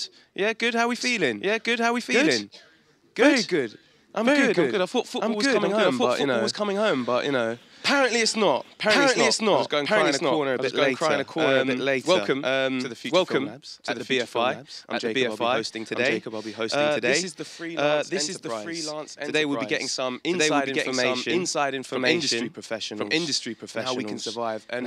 Good. Yeah, good. How we feeling? Yeah, good. How we feeling? Good. Very good. I'm good. I'm good. I thought football was coming home, but you know. Apparently it's not. Apparently it's not. I was going to cry in a corner a bit later. Welcome to the Future Film Labs at the BFI. At the BFI hosting today. I'm Jacob. I'll be hosting today. This is the Freelance Enterprise. Today we'll be getting some inside information from industry professionals, how we can survive and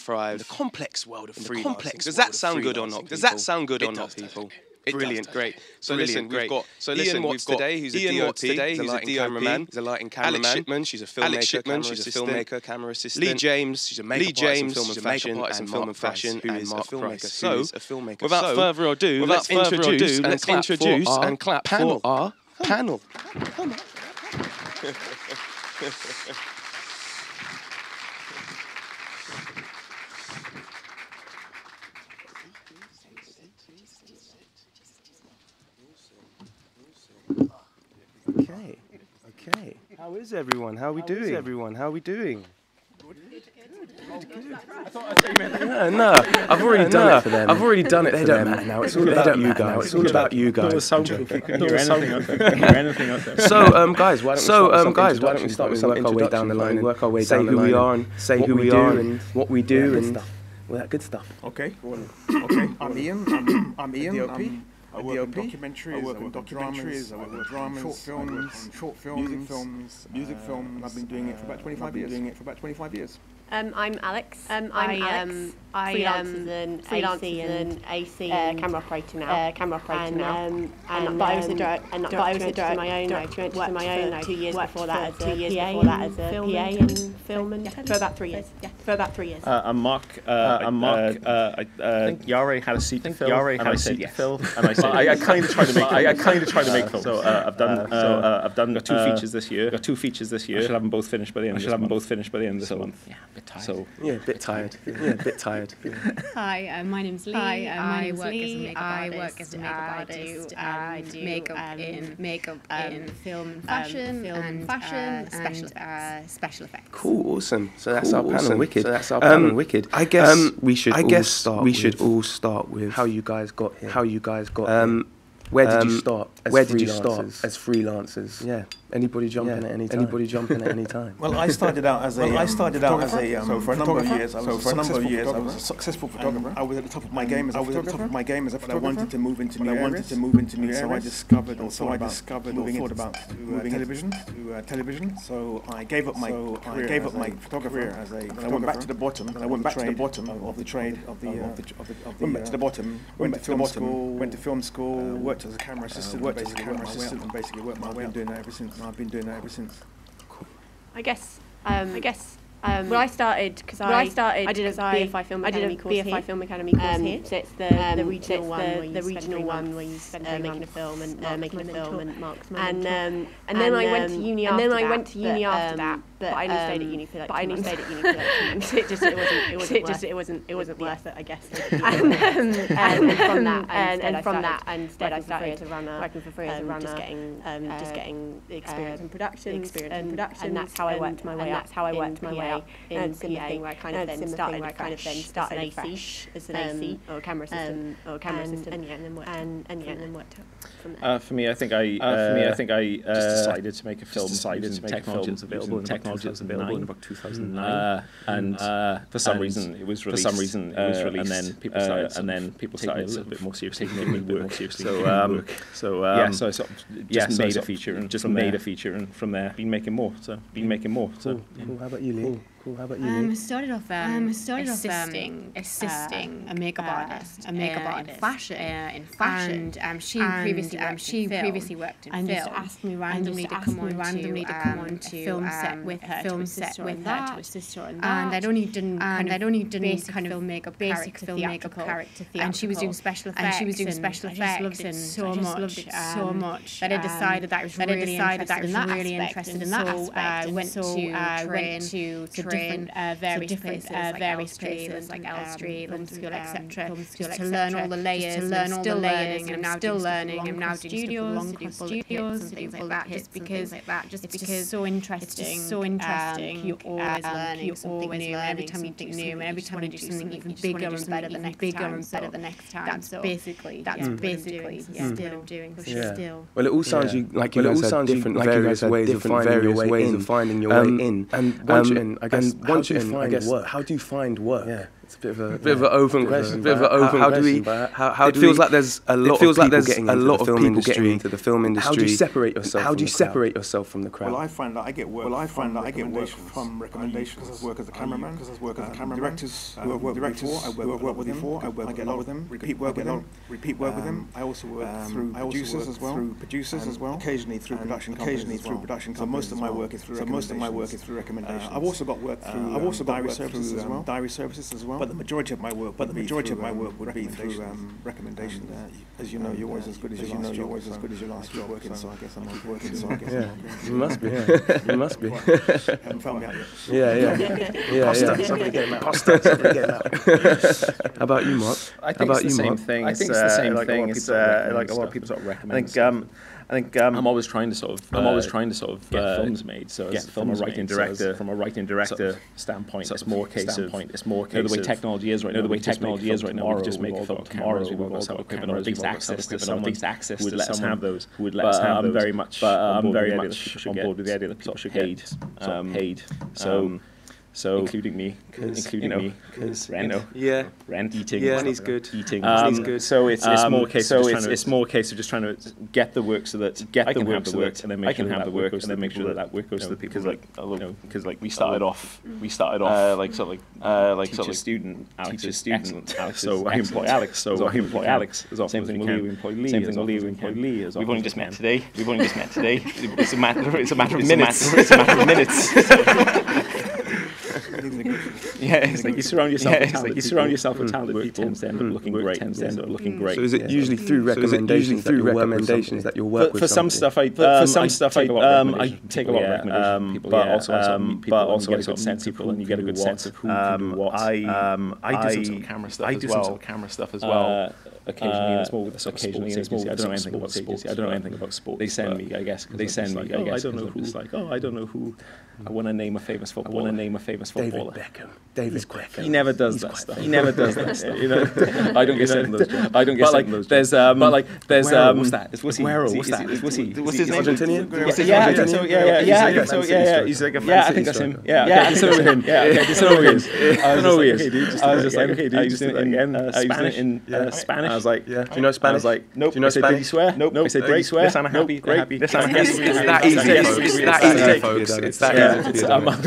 thrive. The complex world of freelancing. Does that sound good or not? Does that sound good or not, people? Brilliant, great. So listen, we've got Ian Watts today, who's a DOP, he's a lighting cameraman, he's a lighting cameraman. Alex Shipman, she's a filmmaker, camera assistant. Lee James, she's a makeup artist in film and fashion, who is a filmmaker. So, without further ado, let's introduce and clap for our panel. Come on. Okay. How is everyone? How are we doing? Good. I thought you meant no. I've already done it for them. They don't matter now. It's all about you guys. It's all about you guys. So, guys, why don't we start with some work our way down the line, say who we are and say who we are and what we do and all that good stuff. Okay. I'm Ian. DOP. I work in documentaries, I work in dramas, short films, music films. I've been doing it for about 25 years. I'm Alex. I'm Alex. I freelance as an AC camera operator now. But I was a director of my own 2 years before that as a PA in film and for about 3 years. I'm Mark. Yare had a seat to fill. And I said Phil. And I said I kind of tried to make film. So I've done 2 features this year. I should have them both finished by the end. Of this month. Yeah. A bit tired. Hi, my name's Lee. I work as a makeup artist. I do makeup in film and fashion, and special effects. Cool, awesome. So that's our panel. Wicked. I guess we should all start with how you guys got here. Where did you start as freelancers? Yeah. Anybody jump in at any time? Well, I started out as so for a number of years I was a successful photographer. I was at the top of my game as a photographer. But I wanted to move into new areas. So I discovered moving television. So I gave up my photographer as a photographer. I went back to the bottom of the trade went to film school, worked as a camera assistant, and basically worked my way up. I've been doing that ever since. Cool. I guess. Well, I started because I did a BFI Film Academy course here. So it's the regional one where you spend making a film and Mark's and then I went to uni after that. But I only stayed at uni for like 2 months. It wasn't worth it, I guess. And from that, instead I started to run working for free as a runner, just getting experience in production, and that's how I worked my way up. In PA, where I kind of then started as an AC or camera assistant, and then worked out from there. For me, I think I just decided to make a film. Technology was available in about 2009, and for some reason it was released. And then people started a little bit more seriously, taking it a bit more seriously. So I sort of just made a feature, and from there been making more. Cool. How about you, Lee? I started off assisting a makeup artist in fashion. And she previously worked in film. And just asked me randomly to come on to a film set with her, to assist her on that. And I'd only done basic film makeup character, and she was doing special effects. I just loved it so much that I decided that I was really interested in that aspect. I went to train various places like Elstree, film school, etc. Just to learn all the layers, and I'm still learning, and I'm still learning, and now doing studios, and things like that, just because it's just so interesting. You're always learning something new, every time you do something new, and every time you do something even bigger and better the next time. That's basically still doing still. Well, it all sounds like you guys had different various ways of finding your way in. And once you're in, I guess, how do you find work? Yeah. It's a bit of an open question. How do we? It feels like there's a lot of people getting into the film industry. How do you separate yourself from the crowd? Well, I find that I get work from recommendations. Because I work as a cameraman. Directors who I've worked with before. I get along with them. Repeat work with them. I also work through producers as well. Occasionally through production companies. So most of my work is through recommendations. I've also got work through diary services as well. But the majority of my work would be through recommendations. As you know, you're always as good as your last job. So I guess I'm not working. Yeah, you must be. Haven't found me out yet. Yeah. Somebody get him out. How about you, Mark? I think it's the same thing. It's like a lot of people sort of recommend. I think I'm always trying to sort of get films made. So from a writing director standpoint, it's more a case of the way technology is right now. We can just make a film tomorrow. We've got equipment or at least access to someone who would let us have those. I'm very much on board with the idea that people should get paid. So including me, because rent, eating, money's good. So it's more a case of just trying to get the work so that I can have the work, and then make sure that work goes to the people. Because we started off like student. So I employ Alex. Same thing we employ Lee. We've only just met today. It's a matter of minutes. It's like you surround yourself with talented people, tends to end up looking great. So is it usually through recommendations that you'll work with? For some stuff, I take a lot of recommendations, people, but also you get a good sense of people, and you get a good sense of who can do what. I do some camera stuff as well. Occasionally, and it's more with I don't know anything about sport. They send me, I guess. I don't know who. I want to name a famous footballer. David Beckham. He never does that stuff. You know, I don't get sent those jobs. What's that? What's he? What's his name? Argentinian? He's like a I think that's him. Yeah, it's over him. It's over him. I was just like, okay, dude, just in Spanish. I was like, do you know Spanish? I was like, nope. Do you know Spanish? Did you swear? Nope. I said, did you swear? Yes, I'm happy. It's that easy, folks. It's that easy. It's most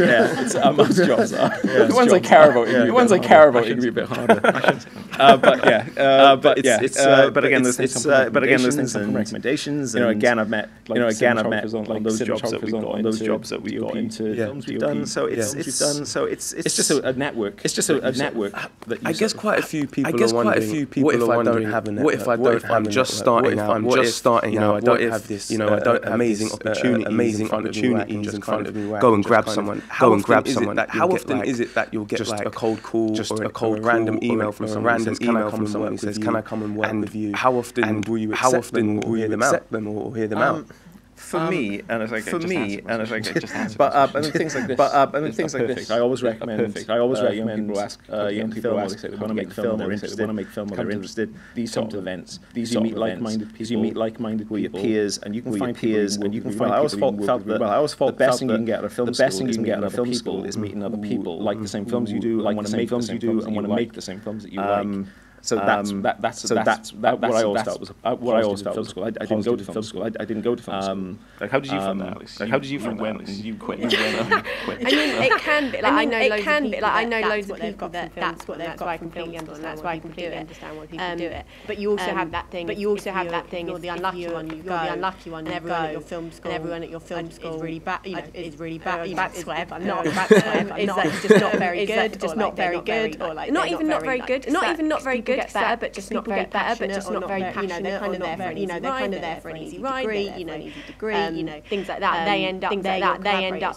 jobs are. The ones I care about, it can be a bit harder. But again, there's things from recommendations. Again, I've met on those jobs that we got into films we've done. So it's just a network. It's just a network. I guess quite a few people are wondering, what if I don't have a network? What if I don't have? I'm just starting out. I don't have this. I don't have amazing opportunities in front of me. Go and grab someone. How often is it that you'll get just a cold call or a random email from some random email from someone who says, "Can I come and work with you?" How often will you accept them or hear them out? For me, and it's like things like this. I always recommend people ask young people they say they want to make film, they're interested. These sort of events, you meet like-minded people, your peers, and you can find peers, and you can find. I always felt the best thing you can get out of film school is meeting other people like the same films you do, want to make films you do, and want to make the same films that you like. So that's what I always felt was film school. I didn't go to film school. I didn't go to film school. Like, how did you find that, Alex? Like, how did you find when you quit? I mean, it can be. Like, I know loads of people that that's what they've got. I completely understand. That's why I completely understand why people do it. But you also have that thing. You're the unlucky one. You're the unlucky one. And everyone at your film school. And everyone at your film school is really bad. Is really bad. Bad whatever. Not bad whatever. Is like just not very good. Just not very good. Or like not even not very good. Not even not very good. get better, but just not very passionate, they're kind of there for, they're kind of there for an easy ride, things like that. They end up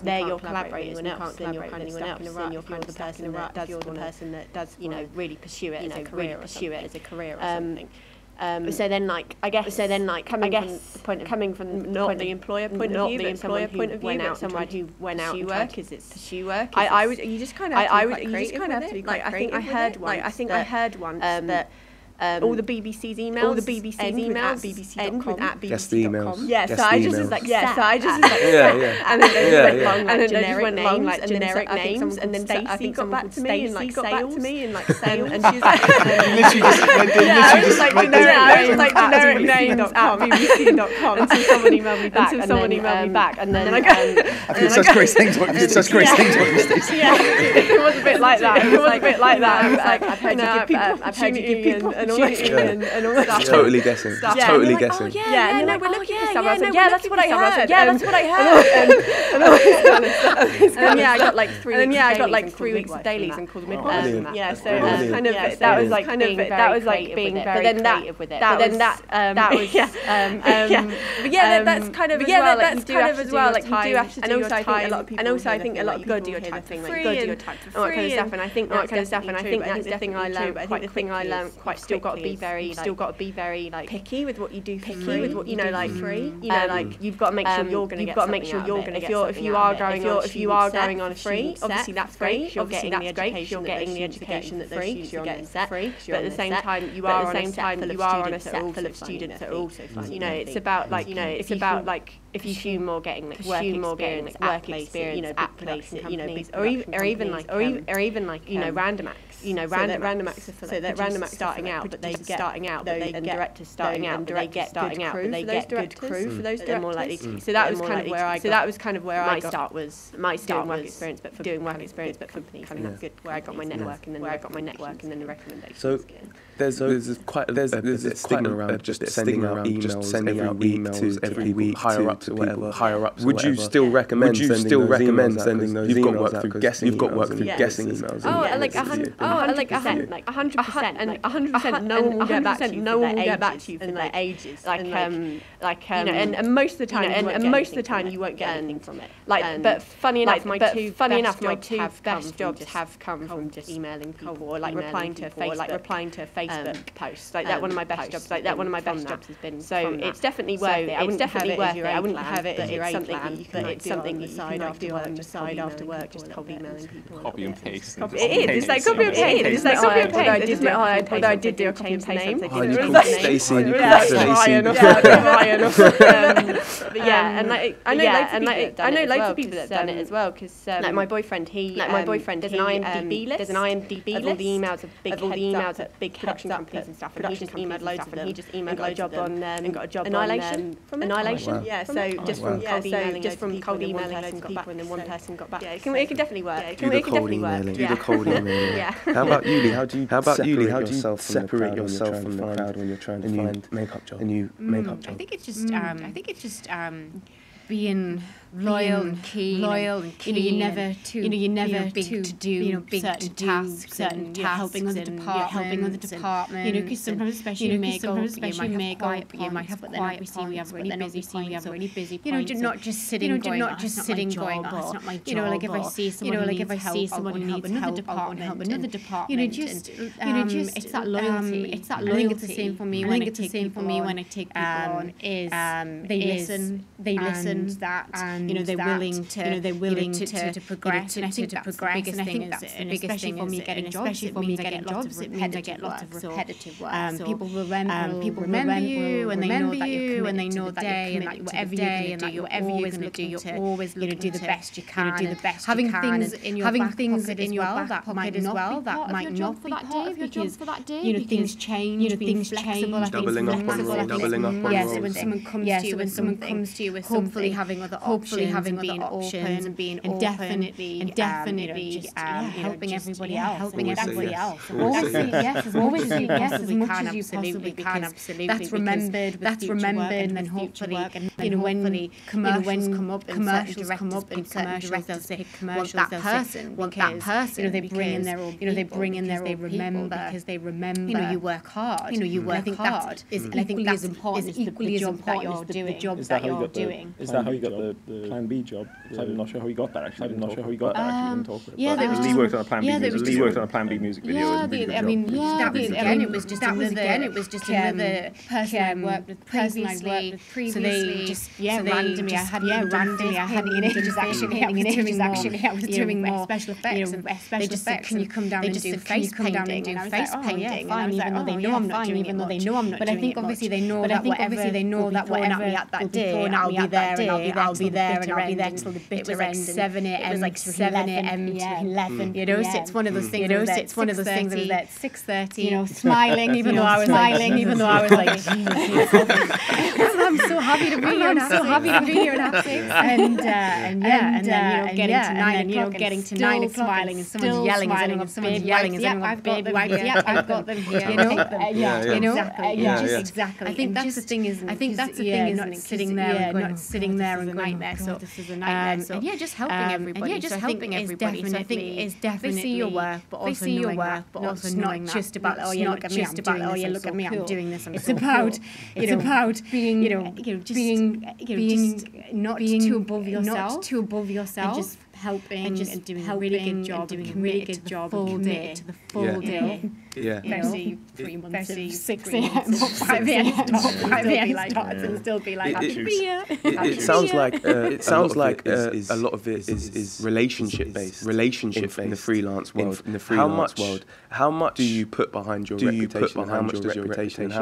there, you're collaborating with anyone else, then you're kind of stuck in a rut, you're the person that does, really pursue it as a career or something. So then, coming from not the employer point of view, but someone who went out and tried to pursue work. You just kind of have to be quite creative. I think I heard once that all the BBC's emails end with @bbc.com. Guess the emails. Yeah, so I just was like, and then they just went long, like generic names, and then Stacey got back to me and like sales, and she was like, generic names @bbc.com until someone emailed me back, and then I did such great things what you Stacey. Yeah, it was a bit like that. It was a bit like that. I was like, I've heard you give people and all that stuff. Totally guessing. Totally guessing. And then we're looking for stuff. I was like, that's what I heard. That's what I heard. And all this kind of stuff. And I got like 3 weeks of dailies and called midwives. So kind of that was like being very creative with it. But then that was that's kind of as well. Like you do have to do your time. And also I think a lot of people do your time for free. You got to do your time for free and that kind of stuff. And I think that's the thing I learned quite quickly. Still got to be very like picky with what you do for free. With what you like free. Like you've got to make sure you're going to get. If you are going on free, obviously that's great. You're getting the education that those students are getting set. But at the same time, you are on a set full of students that are also fun. It's about like if you assume more getting like work experience at places, or even like random acts. Random acts are for random acts starting out, but they get directors starting out, but they get good crew for those directors. They're more likely to. So that was kind of where I got my start doing work experience, but for companies. Kind of good where I got my network and then the recommendations. So there's a stigma around just sending out emails every week to higher ups or whatever. Would you still recommend sending those emails? You've got work through guessing emails. Oh, like 100%, and 100%. No one will get back to you for their ages. And most of the time, you won't get anything from it. But funny enough, my two best jobs have come from just emailing people or like replying to a Facebook post. Like that, one of my best jobs. Has been. So it's definitely worth it. I wouldn't have it as your A plan, but it's something that you can do on the side after work, just cold emailing people. Copy and paste. It is. It's like copy and paste. It's like copy and paste. Although I did do a copy and paste name. You called Stacey. Ryan. But yeah, and like I know loads of people that have done it as well. Because like my boyfriend, there's an IMDb list. Of all the emails of big production companies and stuff. And he just emailed loads of them. And got a job on Annihilation. Yeah. So just from cold emailing loads of people, and then one person got back. Yeah, it can definitely work. Do the cold emailing. Yeah. How about you, Lee? How do you separate yourself from the crowd when you're trying to find makeup job? I think it's just being loyal and keen. You're never too big to do certain tasks, helping other departments. Because sometimes, especially makeup, you might have quiet parts, we have really busy points. Not just sitting going, that's not my job. Like if I see someone who needs help, I want to help another department. It's that loyalty. I think it's the same for me when I take people on. They listen to that. They're willing to progress, and I think that's the biggest thing for me getting jobs. It means I get lots of repetitive work. People will remember you, and they know that you're committed to whatever you're going to do. You're always looking to do the best you can. Having things in your back pocket as well that might not be part of your job for that day, because things change. Being flexible, I think, doubling up on role. Yes, when someone comes to you with something, hopefully having other options hopefully having been options and being open and definitely helping everybody else, helping everybody else. Yes, as much as you possibly can, absolutely. That's remembered, and then hopefully, when commercials come up and commercials, they'll say, want that person, they bring in their own, they bring in their own, because they remember, you work hard, I think that is equally as important as the job that you're doing. Is that how you got the Plan B job? I'm not sure how you got that actually. We didn't talk about it. Lee worked on a Plan B music. Lee worked on a Plan B music video. It was just another person I worked with previously. So they just randomly I had an ages actually. I was doing more special effects. They just said, can you come down and do face painting? And I was like, fine, even though they know I'm not doing it much. But I think obviously they know that whatever that day, I'll be there and I'll be there till the bitter end. It was like 7 a.m. to 11. So it's one of those things. It's one of those things. I was at 6:30. Smiling, even though I was like, Jesus, I'm so happy to be here. I'm so happy to be here at 6. And then getting to 9 o'clock, smiling, and someone's yelling, I've got them here. Yeah, I've got them here. Exactly. I think that's the thing, isn't it? I think that's the thing, is not sitting there and going, nightmare. So this is a nightmare. So just helping everybody. So I think it's definitely they see your work, but also knowing that. It's not just about you look at me, I'm doing this. It's about being not too above yourself, and just helping and doing a really good job, full day. Versus 3 months of 6 a.m. or 5 a.m. starts and still be like, it sounds like a lot of it is relationship based in the freelance world. How much do you put behind your reputation? How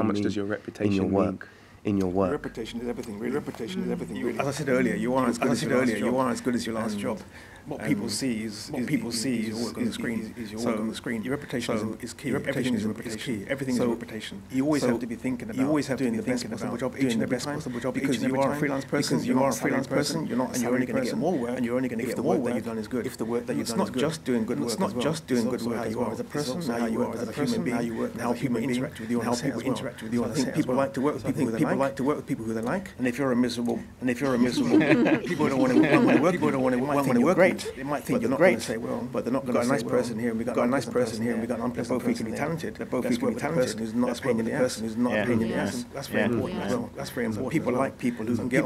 much does your reputation mean in your work? Reputation is everything. Really. As I said earlier, you are as good as your last job. What people see is your work on the screen. Your reputation is key. Everything is reputation. You always have to be thinking about doing the best possible job each and every time, because you are a freelance person. You're not, and you're only going to get more work, and you're only going to get the work that you've done is good. If the work that you've done is good, it's not just doing good work. It's not just doing good work. How you are as a person, how you work as a human being, how people interact with you, how people interact with you. I think people like to work with people who they like. And if you're a miserable, people don't want to work. People don't want to work. Great. They might think you're not great. Say, well, but they're not going to say, well, we've got a nice person here, and we've got a nice person here, and we've got an unpleasant person. They're both equally talented. They're both equally talented. Who's not a pain in the ass. That's very important as well. That's very important. People like people who can get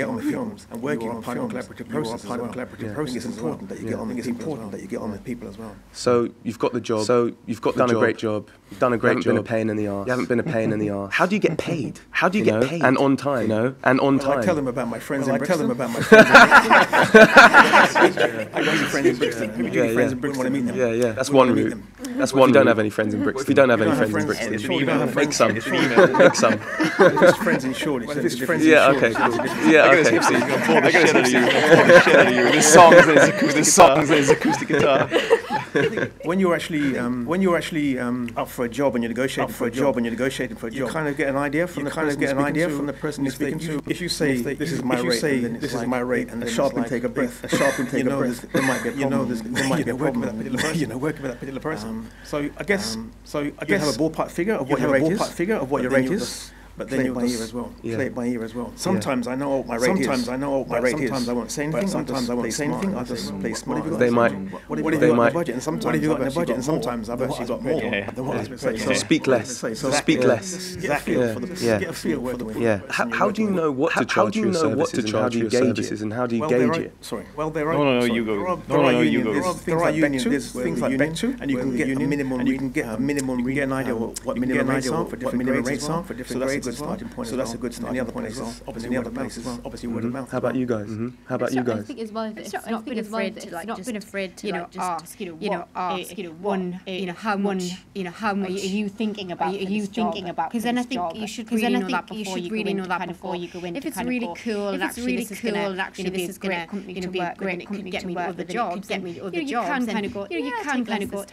on with films and working on part of a collaborative process. I think it's important that you get on with people. It's important that you get on with people as well. So you've got the job. You've done a great job. You've done a great job. You haven't been a pain in the arse. How do you get paid? And on time. I tell them about my friends in Brixton. I got some friends in Brixton. Friends in Brixton. Want to meet them? Yeah. That's one route. That's one. If you don't have any friends in Brixton, make some. Just friends in Shoreditch. Okay. Okay. They're going to shit out of you with songs and his acoustic guitar. When you're actually up for a job and you're negotiating for a job, you kind of get an idea from the person you're speaking to. If you say this is my rate, and the sharp intake of breath, there might be a problem working with that particular person. So I guess you have a ballpark figure of what your rate is. But then you play it by ear as well. Sometimes I know what my rate is. Sometimes I won't say anything. Sometimes I won't say anything. I just play smart. What have you got in the budget? And sometimes I've actually got more. So speak less. Get a feel for the. Yeah. How do you know what to charge your services and how do you gauge it? Sorry. Well, there are. No, you go. There are unions. There's things like Bet2, and you can get a minimum. And you can get an idea of what minimum rates are for different grades. Good starting point. So that's a good starting point as well. Obviously, word of mouth. How about you guys? I think as well, it's not been afraid to ask, how much are you thinking about? Because then I think you should really know that before you go in. If it's really cool and actually this is going to get me other jobs, you can kind of go,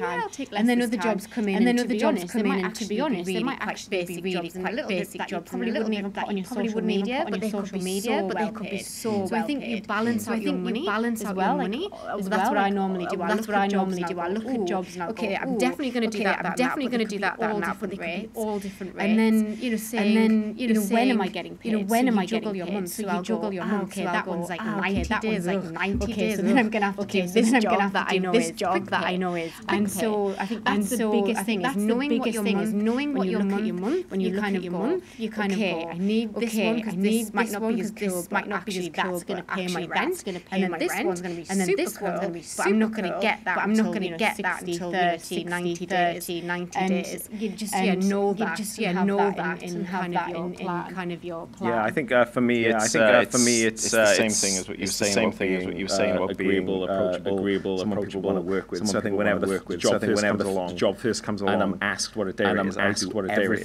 and then other jobs come in, and to be honest, they might actually be really quite basic jobs and a little bit that that you probably wouldn't even put on your social media, but they could be so well paid. So I think you balance out your money as well. That's what I normally do. I look at jobs now. Okay, I'm definitely going to do that. I'm definitely going to do that now. But they could be all different rates. And then saying, when am I getting paid? When am I getting paid? So you juggle your months. Okay, that one's like 90 days. Okay, so then I'm going to have to take this job that I know is. And so I think that's the biggest thing, is knowing what your month, when you look at your month, you kind of go, I need this one because this might not be as cool, but actually that's going to pay my rent, and then this one's going to be super cool, but I'm not going to get that until 60, 30, 90 days. You just know that, and have that in kind of your plan. Yeah, I think for me it's the same thing as what you were saying about agreeable, approachable, someone people want to work with. So I think whenever the job first comes along, and I'm asked what a day is,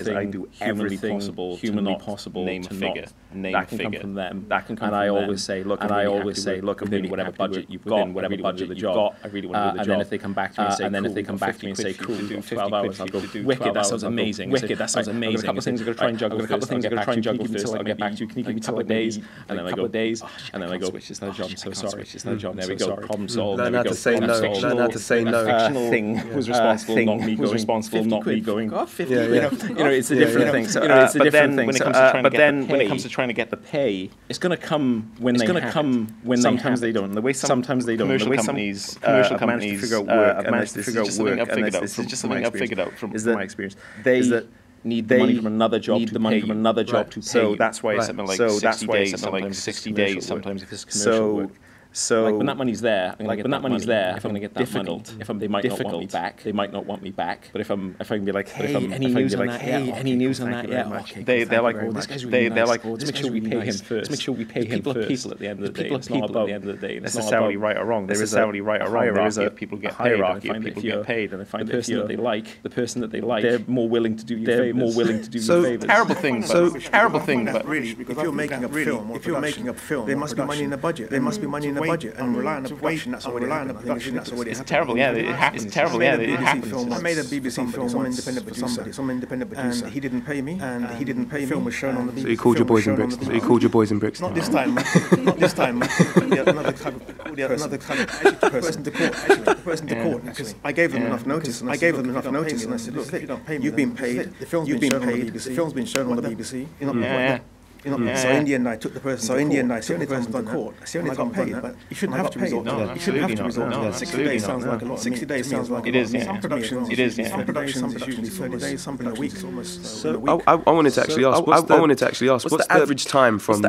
I do everything humanly possible, name a figure, that can come from them. And I always say, look, within whatever budget you've got, whatever budget you've got, I really want to do the job. And then if they come back to me and say, cool, do 12 hours, I'll go, wicked, that sounds amazing. Wicked, that sounds amazing. I've got a couple of things I've got to try and juggle first. I'll get back to you. Can you give me a couple of days? And then I go, and then I go, which is no job, I'm so sorry. There we go, problem solved. Learn how to say no. Learn how to say no. Fictional thing was responsible, not me going. It's a different thing. But then when it comes to trying to get the pay, it's going to come when they happen. Sometimes they don't. The way sometimes they don't. Commercial companies manage to figure out work, and this is just something I've figured out from my experience. They need the money from another job to pay you. So that's why it's something like 60 days, sometimes if it's commercial work. So when that money's there, if I'm going to get that money, they might not want me back. But if I can be like, hey, any news on that? Any news on that? Yeah, okay. They're like, oh, this guy's really nice. Let's make sure we pay him first. People at the end of the day. It's not about necessarily right or wrong. There is a hierarchy of people get paid. And I find the person that they like, they're more willing to do you favors. So terrible thing. But really, if you're making a film, there must be money in the budget. And rely on the production. That's already happened. It's terrible. Yeah, it happens. It happens. I made a BBC film, some independent producer, and he didn't pay me. The film was shown on the BBC. So you called your boys in Brixton. Not this time. Another kind of person to court. Because I gave them enough notice, and I said, look, you've been paid. The film's been shown on the BBC. So in the end, I took the person to court. I got paid, but you shouldn't have to resort to that. You shouldn't have to resort to that. 60 days sounds like a lot. 60 days sounds like a lot. Some productions, it's usually 30 days, some weeks almost. So I wanted to actually ask, what's the average time from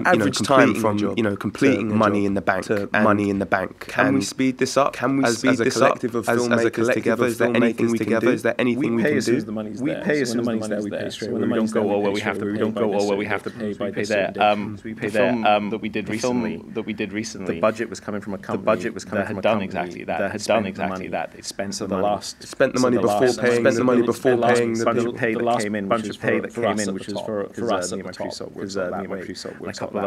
completing money in the bank to money in the bank? Can we speed this up? As a collective of filmmakers together, is there anything we can do? Is there anything we can do? We pay as soon as the money's there. We pay straight. When the money's there, we have to. We don't go, well, we have to pay by there. That we did recently. The budget was coming from a company that had done exactly that. They spent the money before paying the bunch of pay that came in, which was for us at the top, because me and my crew and a couple of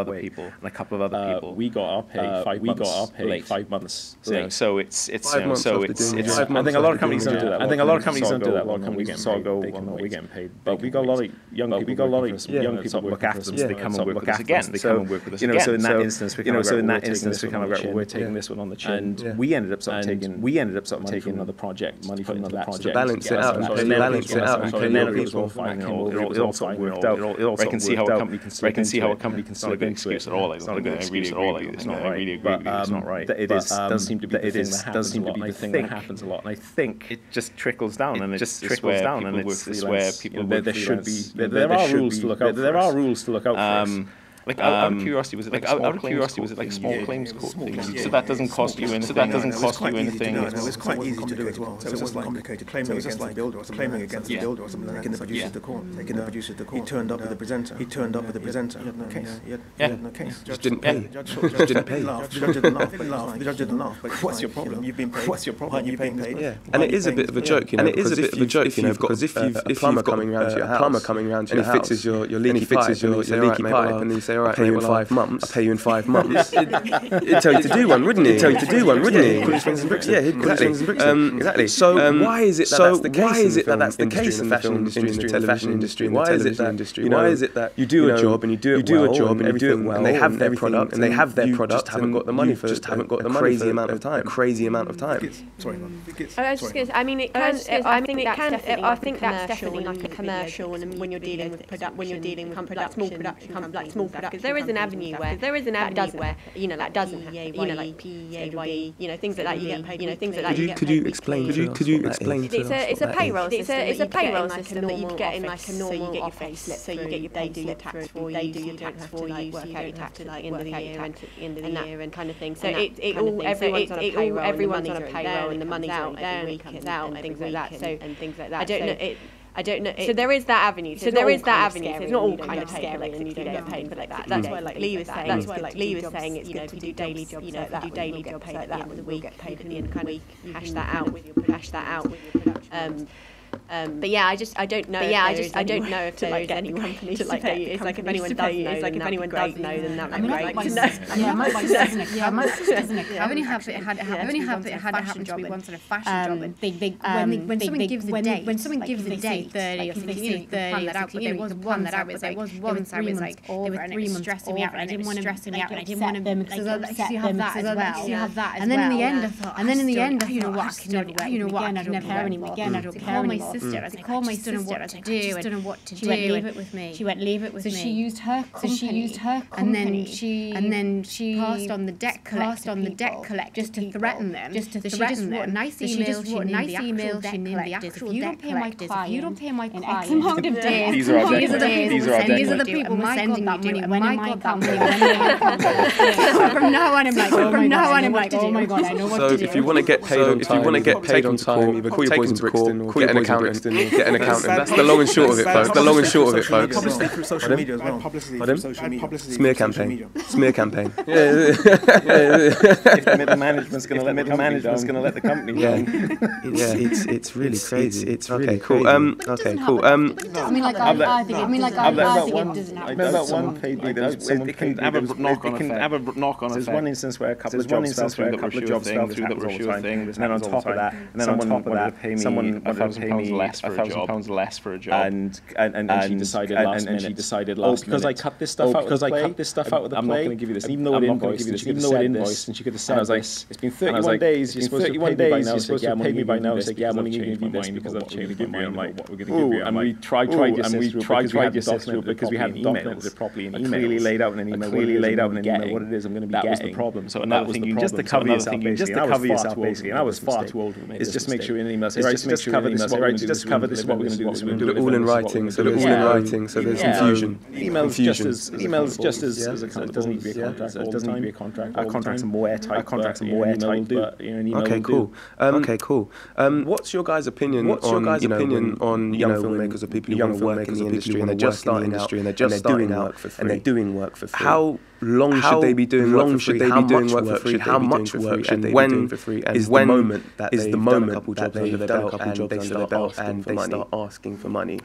other people. We got our pay 5 months late. So it's I think a lot of companies don't do that. A lot of companies we're getting paid, but we got a lot of young people look after them. They come and work with us again. So in that instance, we kind of go, we're taking this one on the chin. And we ended up taking another project, money from another project. To balance it out. And then it was all fine. It all sort of worked out. I can see how a company can still get excuse at all. It's not right. It's not right. It does seem to be the thing that happens a lot. And I think it just trickles down, and it's where people work. There should be. There are rules to look out. There are rules to look out for. Out of curiosity, was it like a small claims court thing? So that doesn't cost you anything. It's quite easy to do as well. So it wasn't complicated. Claiming against the builder or something. Taking the producer to court. He turned up with the presenter. He had no case. Just didn't pay. The judge didn't laugh. What's your problem? You've been paid. Aren't you being paid? Yeah. And it is a bit of a joke, because if you've got a plumber coming around to your house and he fixes your leaky pipe, and you say, all right, pay you in 5 months. I'll pay you in 5 months. He'd tell you to do one, wouldn't he? Yeah, exactly. So why is it that that's the case in the film industry, in the television industry, why is it that you do a job and you do it well, and they have their product and just haven't got the money for a crazy amount of time. I was just going to say, I mean, I think that's definitely like a commercial, and when you're dealing with small production companies, because there is an avenue where that doesn't like PAYE, things like that you get paid. Could you explain? It's a payroll system that you get in like a normal, so you get your pay slip, so you get your pay slip tax for you, you don't have to like work out your tax at the end of the year and kind of thing. So everyone's on a payroll and the money's out and it comes out and things like that. I don't know. So there is that avenue. So it's not all kind of scary and you don't get paid for like that. That's why like Lee was saying. It's good to do daily jobs like that. Do daily jobs like that with the week, get paid at the end of the week. Hash that out with your production. But yeah, I don't know if there is any company to like pay you. It's like if anyone does know, then that would be great to know. Yeah, my doesn't occur. I've only had it happen to be one sort of fashion job. When someone gives a date, 30 or something, they plan that out. But there was one that I was like, over, and it was stressing me out, and I didn't want to them because you have that as well. And then in the end, I thought, you know what, I can never care anymore. Again, I don't care anymore. Sister, I called my sister, I just don't know what to do. She went, leave it with me. So she used her company, and then she passed on the debt collector just to threaten them. So she just wrote nice emails. She named the actual debt collectors. If you don't pay my client in X amount of days, these are the people sending that money. When am I got that money? From now on, I'm like, oh my god, I know what to do. So if you want to get paid on time, either call your boys in Brixton or get an accountant. That's the long and short of it, folks. Publicity through social media as well. Smear campaign. If the middle management's going to let the company down. It's really crazy. It's really cool. Okay, cool. I mean, I think it doesn't happen. About one paid me that it can have a knock-on effect. There's one instance where a couple of jobs fell through that were a sure thing. And then on top of that, someone wanted to pay me £1,000 less for a job, and she decided last minute. Because I cut this stuff out of the play, I'm not going to give you this. Even though it invoiced, and she could have said, it's been 31 days. You're supposed to pay me by now. I said, yeah, I'm only going to give you this because I've changed my mind. What we're going to give you. And we tried your system because we had emails properly in email. Clearly laid out in an email what it is I'm going to be getting. That was the problem. So another thing, just to cover yourself basically. And I was far too old to make this. Is just make sure in an email say, right, just cover this. Just cover this. What we're going to do. Do it all in writing. So there's confusion. Emails just as a contract. It doesn't need to be a contract. It doesn't need to be a contract. Our contracts are more airtight. Okay, cool. What's your guys' opinion on young filmmakers or people who want to work in the industry and they're just starting out and they're doing work for free? How long should they be doing work for free? How much work should they be doing for free? And is the moment that they've done a couple jobs under their belt and they start asking for money?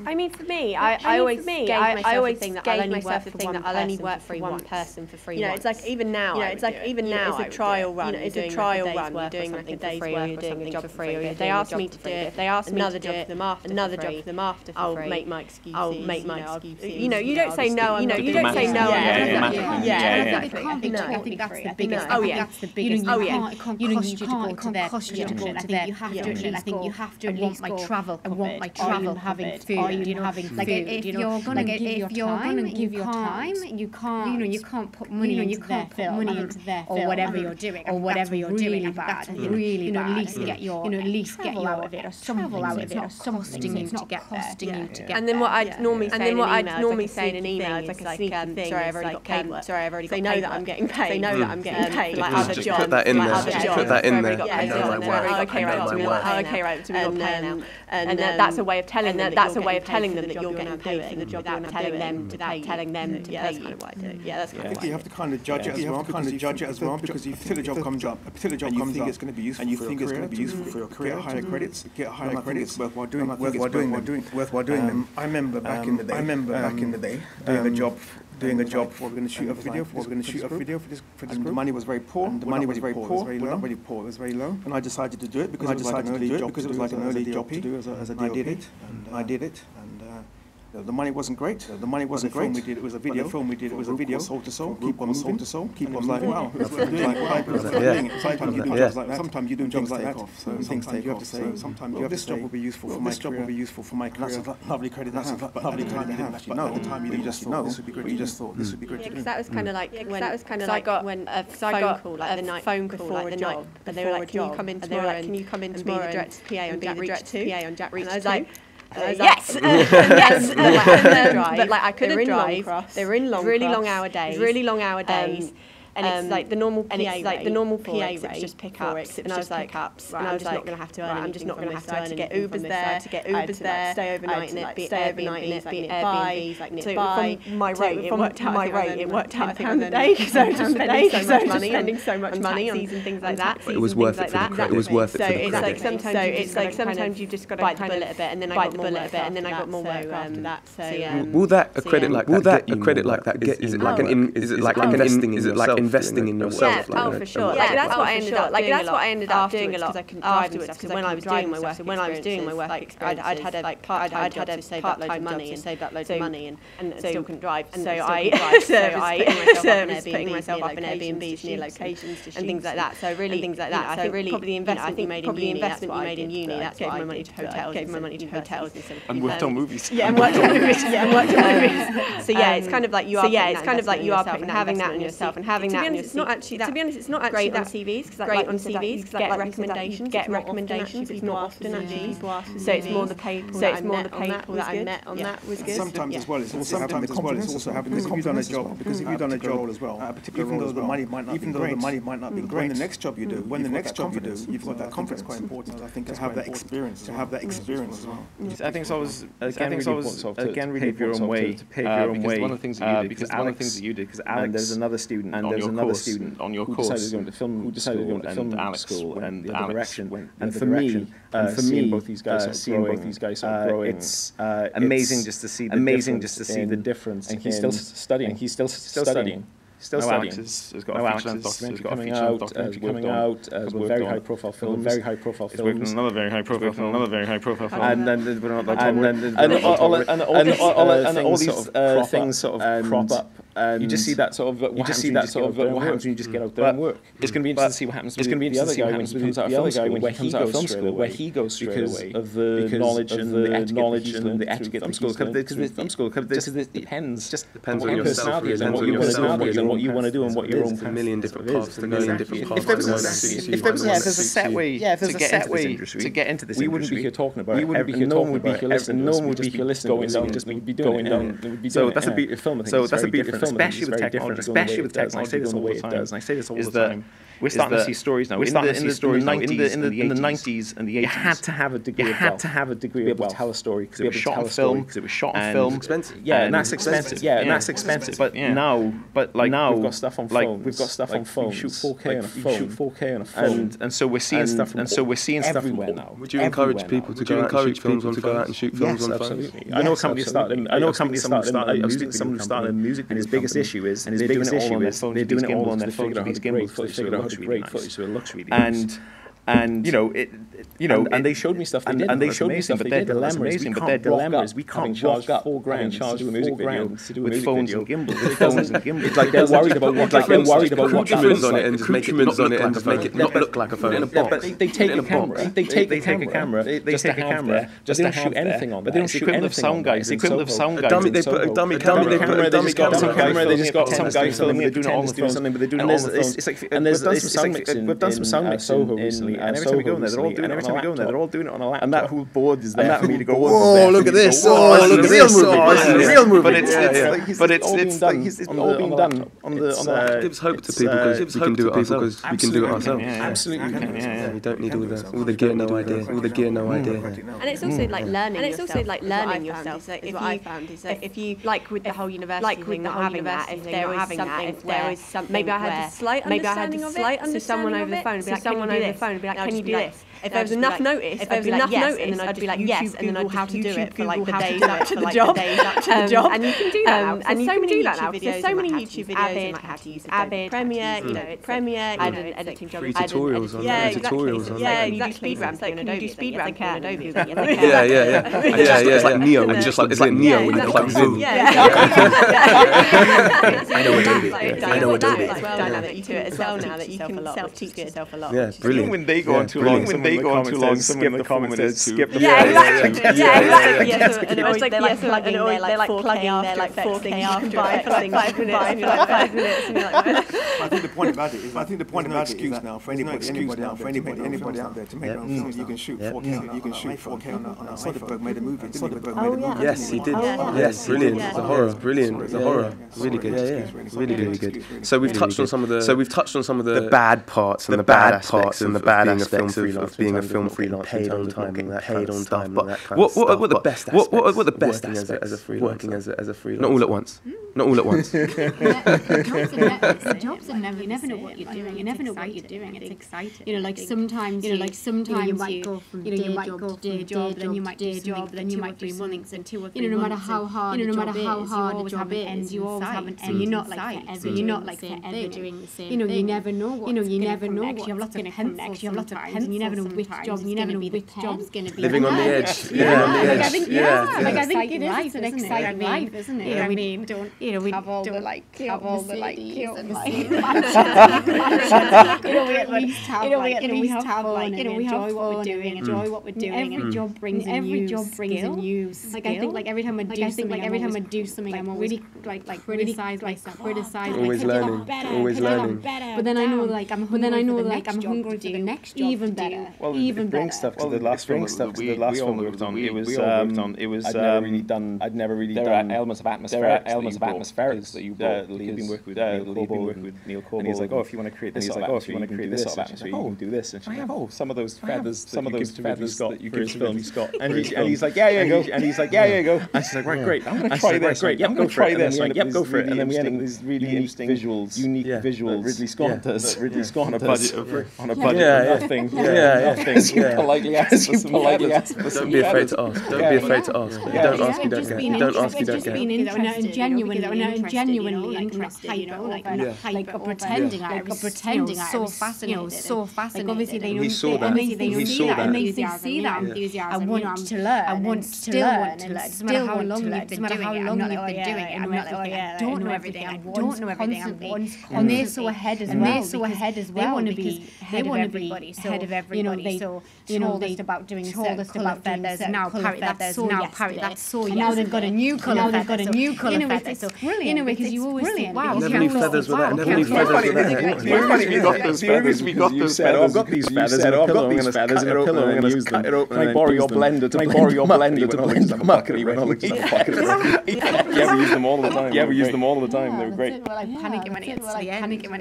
I mean, for me, I always gave myself the thing that I'll only work for one person for free. It's like even now. It's a trial run. It's a trial run. You're doing like a day's work or doing a job for free. Or they ask me to do it. They ask another job for them after for free. I'll make my excuses. You don't say no. You don't say no. Yeah, exactly. I think that's the biggest. Oh yeah, that's the biggest. Oh yeah. It can't cost you to go to their. I think you have to want my travel. I want my travel having food. Are you having food? If you're going to give your time, you can't put money into their film or whatever you're doing. Really bad. Really bad. At least get your out of it or something out of it. It's not costing you to get there. And then what I'd normally say in an email is like a sneaky thing. Sorry, I've already got paid work. Sorry, I've already got paid. They know that I'm getting paid. They know that I'm getting paid. Like other jobs. Put that in there. Okay, right. So we got paid now. And that's a way of telling them that you're getting paid for the job without telling them to pay you. That's kind of what I do. Yeah, that's kind of I think you have to kind of judge it as well because if the job comes up, and you think it's going to be useful for your career, get higher credits, worthwhile doing them. I remember back in the day doing doing a job. We were going to shoot a video for this group. The money was very poor. The money was very poor. Not very poor. It was very low. And I decided to do it because it was like an early job to do as a DOP. I did it. The money wasn't great. The film we did, it was a video. Soul to soul. Keep on soul to soul. Keep on like wow. Sometimes you do jobs like that. Things take off. So sometimes this job will be useful for my career. That's a lovely credit. That's a lovely credit to have. No, at the time you just thought this would be great. You just thought this would be great. Because that was kind of like when I got a phone call like the night before a job, and they were like, "Can you come in tomorrow? Can you come in tomorrow and be the director's PA on Jack Reach 2?" And I was like, yes, but like I couldn't drive. They were in really long hour days. And it's like the normal PA rate, just pick ups, and I was like, and I was not going to have to earn. I'm just not going to have to earn to get Ubers there, stay overnight in it, be Airbnbs, like nearby. From my rate, it worked out £10 a day because I was just spending so much money on and things like that. It was worth it for the credit. It was worth it for the credit. So it's like sometimes you've just got to bite the bullet a bit, and then I got more work after that. So will that a credit like that get? Is it like investing? Is it like investing in yourself? Yeah, for sure. That's what I ended up doing a lot afterwards. Because when I was doing my work experience, I'd had a part-time job to save up loads of money, and still couldn't drive. And so I was putting myself up in Airbnbs near locations and things like that. So I think probably the investment you made in uni, that's gave my money to hotels, and worked on movies. Yeah, and worked on movies. So yeah, it's kind of like you are having that on yourself and having. To be honest, it's not actually great on CVs because great on CVs because get recommendations. It's not often actually. So it's more the people that I met on that was good. Sometimes as well, it's also having the confidence. Because if you've done a job as well, even though the money might not be great, when the next job you do, you've got that confidence. Quite important, I think, to have that experience as well. I think it's always again really pave your own way to pave your own way. One of the things that you did, because Alex, there's another student on your course who decided to go into film school and the other direction. And for me, seeing both these guys growing, it's amazing just to see the difference. And he's still studying. Alex has got a feature-length documentary coming out. With very high-profile films. He's working on another very high-profile film. And all these things sort of crop up. You just see that sort of what happens when you just get out there and work. It's going to be interesting to see what happens. It's going to be the other guy when he comes out of film school, where he goes because of the knowledge and the etiquette of film school. Because film school, it depends on what your personality is and what your personality is and what you want to do and what your own a million different paths. If there's a set way to get into this industry, we wouldn't be here talking about it. No one would be here listening. Going down, just be doing it. So that's a beautiful film. So that's a beautiful film, especially with technology. I say this all the time. We're starting to see stories now. In the 90s and the 80s, you had to have a degree to be able to tell a story because it was shot on film. It's expensive. Yeah, and that's expensive. But now we've got stuff on phone. You shoot 4K on a phone. And so we're seeing stuff. Everywhere now. Would you encourage people to go out and shoot films on phones? Absolutely. I know a company started. I've seen someone who started a music, and his biggest issue is they're doing it all on their phone. They're doing it all on their phone. These gimbals, great footage, so it looks really nice. And and they showed me stuff. But their dilemma is we can't walk up $4,000 to do a music video with phones and gimbals. It's like they're worried about what accoutrements on it and just make it not look like a phone. They take a camera just to shoot anything on. But they don't shoot anything. The equivalent of sound guys. They put a dummy camera. They just got some guy filming it, doing it on the phone. But they're doing it on the phone. And we've done some sound mixing in Soho recently. And every time we go in there, they're all doing it on a laptop. And that whole board is there for me to go, oh, look at this. Oh, look at this. Oh, this is a real movie. But it's all being done on the... It gives hope to people because we can do it ourselves. We can do it ourselves. Absolutely. We don't need all the gear, no idea. And it's also like learning yourself. Is what I found is that if you, like with the whole university thing, not having that, if there was something, maybe I had a slight understanding of it, so someone over the phone would be like, be like, can you do this? If there was enough notice, and then I'd be like, yes, and then I'd how to do it for like the days up to the job. And you can do that now. And you can do that now. There's so many YouTube videos on how to use Avid, Premiere, Premiere, editing jobs. Free tutorials on tutorials. Yeah, you do speed ramps. Like, can you do speed ramps on Adobe? Yeah. It's like Neo. It's like Neo when you plug in. I know Adobe. Dynamic to it as well now that you can self-teach yourself a lot. Yeah, brilliant. When they go on too long, skip the comments says skip the exactly. And it's like they're plugging their like 4K after effects for like 5 minutes. I think the point about it is, excuse now for anybody out there to make their own films. You can shoot 4K. You can shoot 4K on a Soderbergh made a movie. Yes, he did. Yes, brilliant. It's a horror. Brilliant. It's a horror. Really good. Really good. So we've touched on some of the bad parts and the bad aspects of being a film freelancer, paid on time, paid on time. But what are the best aspects? What are the best aspects as a freelancer? Working as a freelancer. Not all at once. Not all at once. The jobs are never. You never know what you're doing. You never know what you're doing. It's exciting. You know, like sometimes you might go from day job, then you might do job, then you might do something for 2 or 3 months. No matter how hard the job is, you always have an end. So you're not like forever. You're not like forever doing the same thing. You never know what. You never know what. You have lots of pencils. You have lots of pencils. You never know which job's going to be. Living on the edge. Living on the edge. Like I think it is. It's an exciting life, isn't it? I mean, we have all the like and like we enjoy what we're doing. Every job brings a new skill. Like I think like every time I do something, I'm always like criticize myself. Always learning. But then I know like I'm hungry for the next job even better. Well, even better. Stuff to the last film we worked on. It was I'd never really done. There are elements of atmospherics that you've been working with Neil Corbell. And he's like, if you want to create this sort of atmosphere, you can do this sort of atmosphere. You can do this. And she's like, some of those feathers that you give to Ridley Scott. And he's like, yeah, you go. And she's like, right, great. I'm going to try this. Great, I'm going to try this. Yep, go for it. And then we end up with these really interesting unique visuals. Ridley Scott does. On a budget of nothing. Politely ask. Don't be afraid to ask. Don't be afraid to ask. You don't ask, you don't get. You don't ask, you don't get. Genuinely interested, like pretending. I was so fascinated. Like obviously they see that enthusiasm. I want to learn. I want to learn. No matter how long you've been doing it, I don't know everything. I want constantly. And they're so ahead as well. They want to be ahead of everybody. So they told us about doing certain colour feathers. Now parrot. That's so. And now they've got a new colour feather. It's brilliant. Because you always think, wow, never knew feathers were there. Never knew feathers were there. We got those feathers. You said, I've got these feathers in a pillow. I'm going to cut it open. I'm going to cut it open. Can I borrow your blender to blend them up? You ever use them all the time? They were great. We're like panicking when it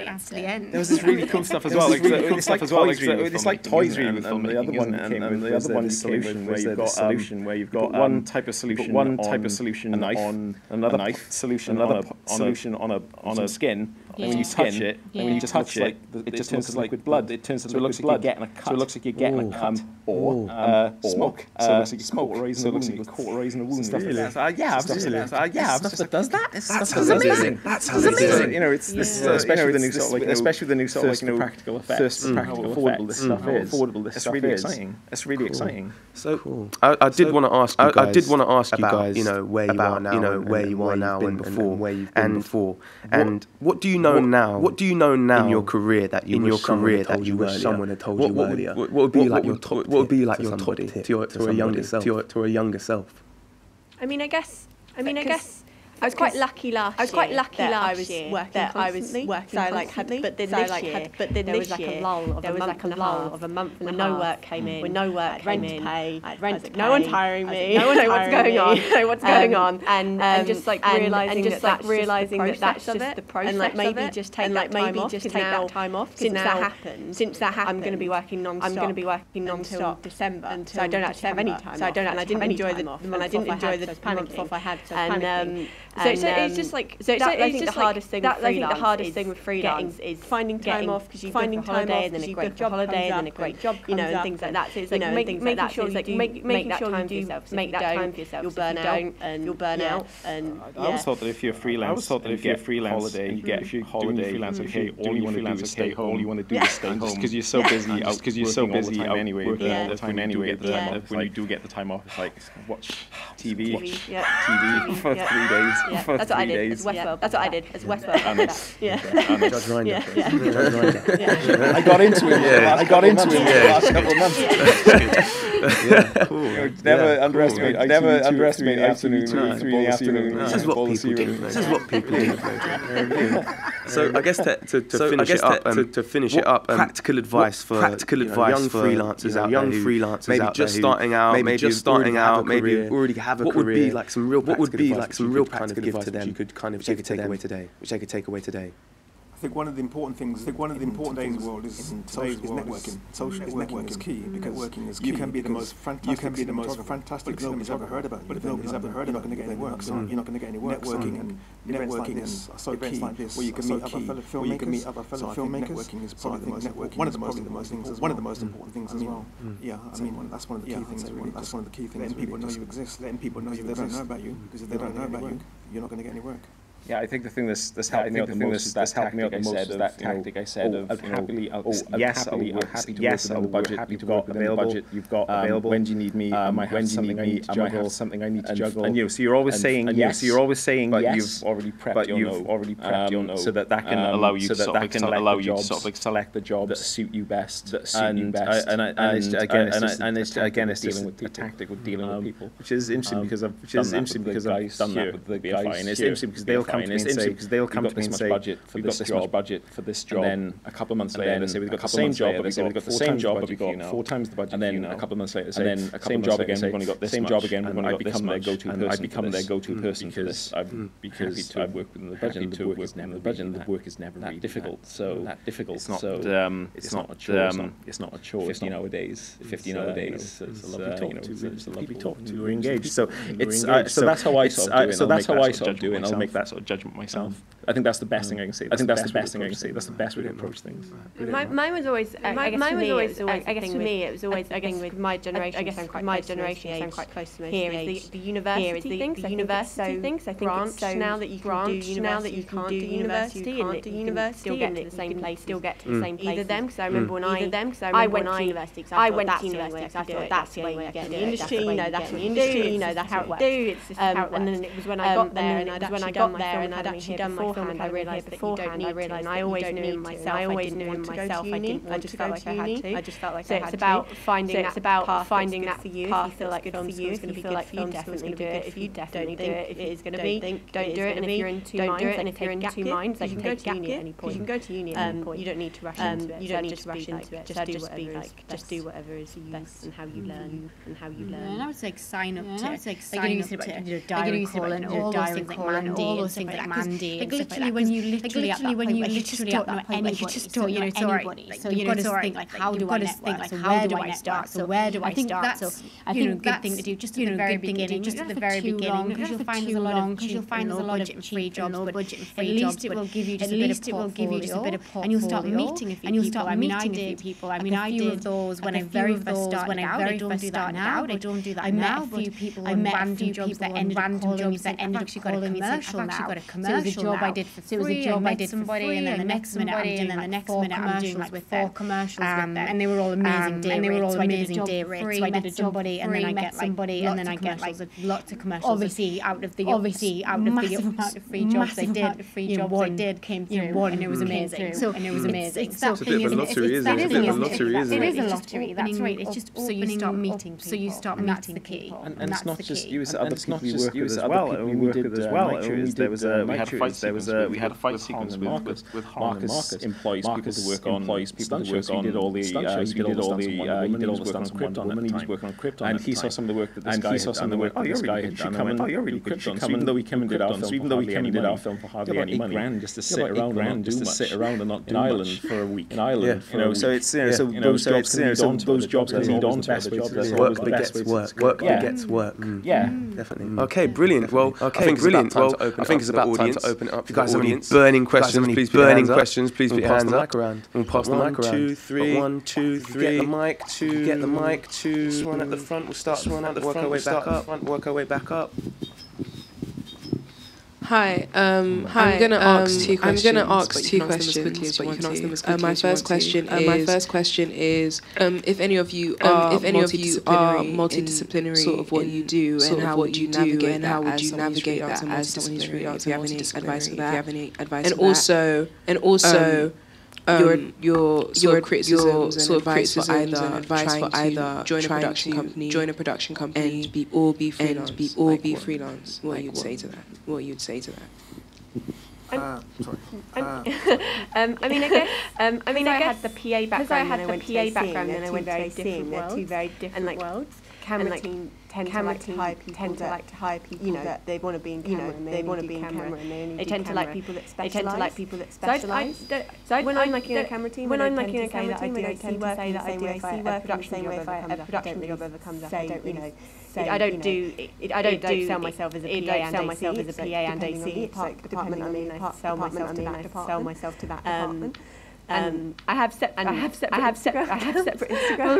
gets to the end. There was this really cool stuff as well. It's like toys really. And the other one solution where you've got one type of solution on another knife solution on a skin. And when you touch it, it just turns to liquid blood. It turns to looks like you're getting a cut. So it looks like you're getting a cut or smoke. So it looks like you're cauterizing a wound. Stuff like that. Yeah, absolutely. Stuff that does that. That's amazing. That's amazing. You know, it's especially with the new sort of like practical effects. How affordable this stuff is. It's really exciting. It's really exciting. So cool. I did want to ask you guys, you know, where you are now, where you are now, and before, where you've been before, and what do you know now? What do you know now in your career that you wish someone had told you earlier? What would be like your top tip to a younger self? I mean, I guess I was quite lucky last year that I was working so I like had, but then there was like a lull of a month and no work came in, rent to pay, no one's hiring me, no one knows what's going on, and just like realizing that that's just the process, and like maybe just take that time off since that happened. I'm going to be working non-stop until December, so I don't actually have any time off, and I didn't enjoy the month off I had, So it's just like I think the hardest thing with freelance is finding time off because you finding time off and then a great job holiday and then a great job and things like that. So it's like making sure you do make that time for yourself. Make that time for yourself. You'll burn out. And I always thought that if you're freelance, if you're freelance holiday, you get holiday freelance. Okay, all you want to do is stay home. All you want to do is stay home because you're so busy. Because you're so busy out anyway. Working all the time anyway. When you do get the time off, it's like watch TV for 3 days. That's what I did as Westworld. That's what I did as Westworld. Judge Rinder. I got into it. I got into it the last couple of months. Yeah, cool. Never underestimate the afternoon. 3 in the afternoon. This is what people do. This is what people do. So I guess to finish it up, practical advice for young freelancers out there, maybe just starting out, maybe already have a career. What would be like some real practical advice to them you could kind of take away today? I think one of the important things in today's world is networking. Social networking is key because you can be the most fantastic film you've ever heard about, but if nobody's ever heard about it, you're not going to get any work. You're not going to get any work. Networking is so key. Where you can meet other fellow filmmakers. Networking is probably one of the most important things as well. Yeah, I mean that's one of the key things. That's one of the key things. Letting people know you exist. Letting people know you. They don't know about you because if they don't know about you, you're not going to get any work. Yeah, I think the thing this helped me out the most is that tactic I said of I'll happy to work within the budget you've got available. When do you need me? I might have something I need to juggle. And so you're always saying yes. So you're always saying but you've already prepped your no. So that can allow you to select the jobs that suit you best. And again, it's dealing with a tactic with dealing with people, which is interesting because I've done that with the BFI, and it's interesting because they'll come to me and say, we've got this much budget for this job, and then a couple of months later they say we've got the same job, but we've got the same job, but we've got 4 times the budget, and then a couple of months later they say same job again, we've only got this much, and I become their go-to person, because I've worked within the budget, and the work is never the work is never that difficult. It's not a chore. 50 nowadays, it's a lovely talk to. We're engaged. So that's how I sort of do it. And I'll make that sort of judgment myself. I think that's the best thing I can say. That's the best way to approach things. Mine was always. I guess for me, it was always a thing with my generation. I guess my generation sound quite close to me. Here is the university thing. So I think it's now that you can do university, and still get to the same place. Either them, because I remember when I went to university, because I thought that's the only way I get in the industry. You know, that's what you do. That's how it works. And then it was when I got there, and I'd actually done my film, and I realised beforehand, and I always knew in myself, I didn't want to go to uni. I just felt like I had to. So it's about finding that path for you. If you feel like film school is going to be good for you, definitely do it. If you definitely do it, if it is going to be, don't do it. And if you're in two minds, you can go to uni at any point. You don't need to rush into it. Just do whatever is best and how you learn. And I would say sign up to diary call and all those things like Mandy. Like literally when you literally don't know anybody, you just don't know anybody. So you've got to think like how do I network? So where do I start? So where do I start? So I think a good thing to do just at the very beginning, because you'll find there's a lot of budget-free jobs, but at least it will give you just a bit of portfolio, and you'll start meeting a few people. I mean, I did a few of those when I very first started out. I don't do that now. I don't do that now. I met a few people who random jobs that ended up calling me saying, I've actually got a commercial. So it was a job I did for free. I met somebody, and then the next minute I'm doing like 4 commercials with them, and they were all amazing day rates. So I did somebody, and then I get somebody, and then I get like lots of commercials. Obviously, out of the amount of free jobs I did, came through one, and it was amazing. So it's that thing, isn't it? It is a lottery. That's right. It's just so you start meeting people. So you start meeting the key, and it's not just you. It's other people you work with as well. We did fight sequence with Marcus employs people to work on stunt shows. He did all the he did all the stunts on Krypton. He was working on Krypton, and he saw some of the work that this guy had done. And went, oh, you're really good. Even though we came and did our film for hardly any money, $8,000 just to sit around and not do Ireland for a week. In Ireland, so it's so those jobs can lead on to best ways to work begets work. Work begets work. Yeah, definitely. Okay, brilliant. Well, I think it's about time to open it up. If you guys have any burning questions, please put your hands up. We'll pass the mic around. 2, 3. 1, 2, 3. Get the mic. 2. Swan at the front. We'll start. Swan at the front. Work our way back up. Hi. I'm going to ask two questions, but you can answer them as quickly as my first question is if any of you are multidisciplinary, sort of what you do and how would you navigate that as someone who's freelance? If you have any advice for that, and also your criticisms and advice for either join a production company, and be freelance. What you'd say to that? I had the PA background and I went to seeing. They're two very different worlds. Camera team tend to like to hire people, you know, that they want to be in camera, and they tend to like people that specialise. So when I'm making a camera team, I tend to say that I do work in the same way if a production job ever comes up. I don't sell myself as a PA and AC. It's like department I'm in, I sell myself to that department. I have separate Instagram.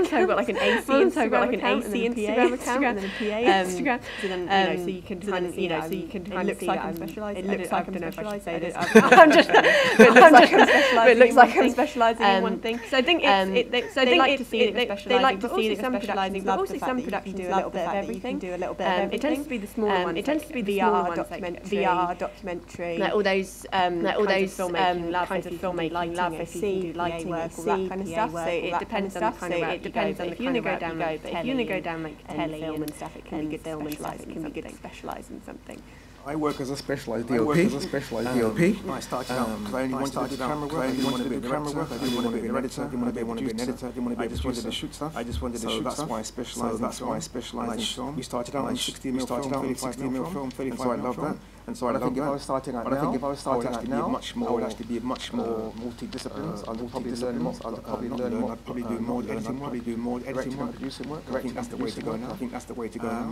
So I've got like an AC Instagram account, and then a PA Instagram. So then so you can kind of it looks like I'm specialised. It looks like I'm specialised. It looks like I'm specialising in one thing. So I think they like to see that specialising, but also some productions do a little bit of everything. It tends to be the smaller ones. It tends to be the VR documentary, like all those filmmaking lab. See, lighting work, all that kind of stuff. So it depends on the kind of route you go. But if you want to go down like telly film and stuff, it can be good film and stuff. It can be good to specialise in something. I work as a specialised DOP. I started out because I only wanted to do camera work. I didn't want to be a camera work. I didn't want to be an editor. I didn't want to be an editor. I just wanted to shoot stuff. That's why I specialised in film. We started out in 60mm film, 35mm film. I love that. And so I think if I was starting out now, I would actually be much more multidisciplines. I'd probably learn more. I'd probably do more editing work. Producing work. I think that's the way to go now.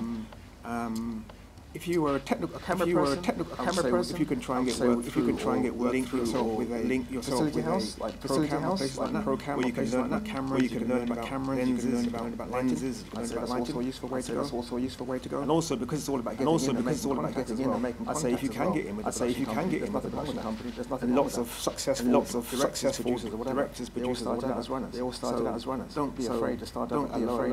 If you were a camera person, if you can try and get work, link yourself with a pro camera, places like that, where you can learn about cameras, you can learn about cameras, you can learn about lenses. That's also a useful way to go. And also because it's all about getting in and making contact. I'd say if you can get in with the production company, there's nothing. Lots of successful directors, producers, they all started out as runners. Don't be afraid to start at a lower